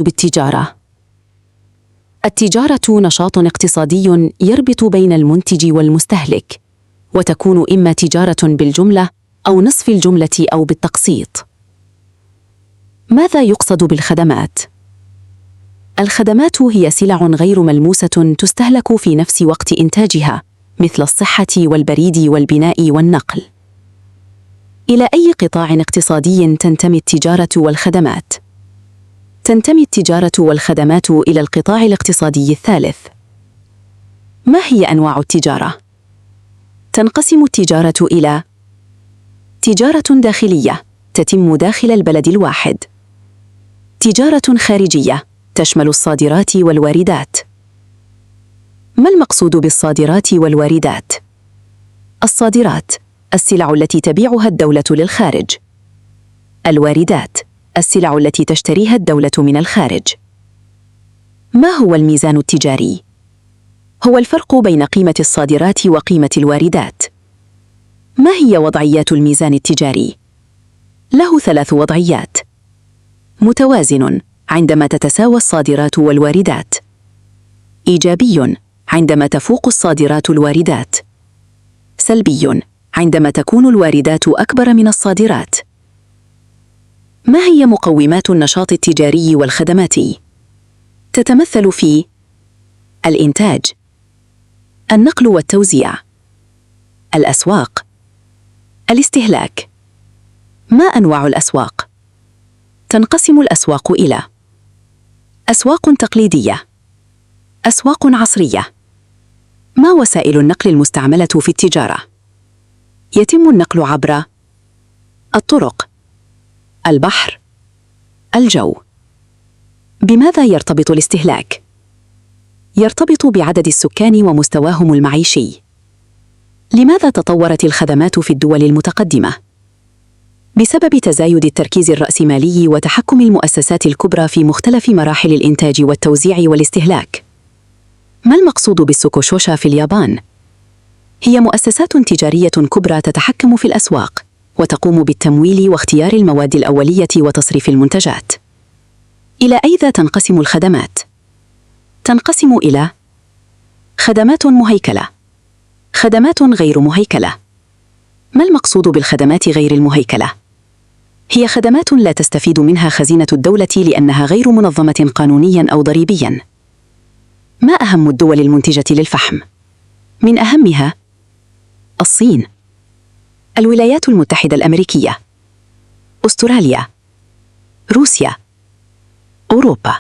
بالتجارة. التجارة نشاط اقتصادي يربط بين المنتج والمستهلك، وتكون إما تجارة بالجملة أو نصف الجملة أو بالتقسيط. ماذا يقصد بالخدمات؟ الخدمات هي سلع غير ملموسة تستهلك في نفس وقت إنتاجها، مثل الصحة والبريد والبناء والنقل. إلى أي قطاع اقتصادي تنتمي التجارة والخدمات؟ تنتمي التجارة والخدمات إلى القطاع الاقتصادي الثالث. ما هي أنواع التجارة؟ تنقسم التجارة إلى تجارة داخلية تتم داخل البلد الواحد، تجارة خارجية تشمل الصادرات والواردات. ما المقصود بالصادرات والواردات؟ الصادرات السلع التي تبيعها الدولة للخارج. الواردات السلع التي تشتريها الدولة من الخارج. ما هو الميزان التجاري؟ هو الفرق بين قيمة الصادرات وقيمة الواردات. ما هي وضعيات الميزان التجاري؟ له 3 وضعيات: متوازن عندما تتساوى الصادرات والواردات، إيجابي عندما تفوق الصادرات الواردات، سلبي عندما تكون الواردات أكبر من الصادرات. ما هي مقومات النشاط التجاري والخدماتي؟ تتمثل في الإنتاج، النقل والتوزيع، الأسواق، الاستهلاك. ما أنواع الأسواق؟ تنقسم الأسواق إلى أسواق تقليدية، أسواق عصرية. ما وسائل النقل المستعملة في التجارة؟ يتم النقل عبر الطرق، البحر، الجو. بماذا يرتبط الاستهلاك؟ يرتبط بعدد السكان ومستواهم المعيشي. لماذا تطورت الخدمات في الدول المتقدمة؟ بسبب تزايد التركيز الرأسمالي وتحكم المؤسسات الكبرى في مختلف مراحل الإنتاج والتوزيع والاستهلاك. ما المقصود بالسوكوشوشا في اليابان؟ هي مؤسسات تجارية كبرى تتحكم في الأسواق وتقوم بالتمويل واختيار المواد الأولية وتصريف المنتجات. إلى أين تنقسم الخدمات؟ تنقسم إلى خدمات مهيكلة، خدمات غير مهيكلة. ما المقصود بالخدمات غير المهيكلة؟ هي خدمات لا تستفيد منها خزينة الدولة لأنها غير منظمة قانونياً أو ضريبياً. ما أهم الدول المنتجة للفحم؟ من أهمها الصين، الولايات المتحدة الأمريكية، أستراليا، روسيا، أوروبا.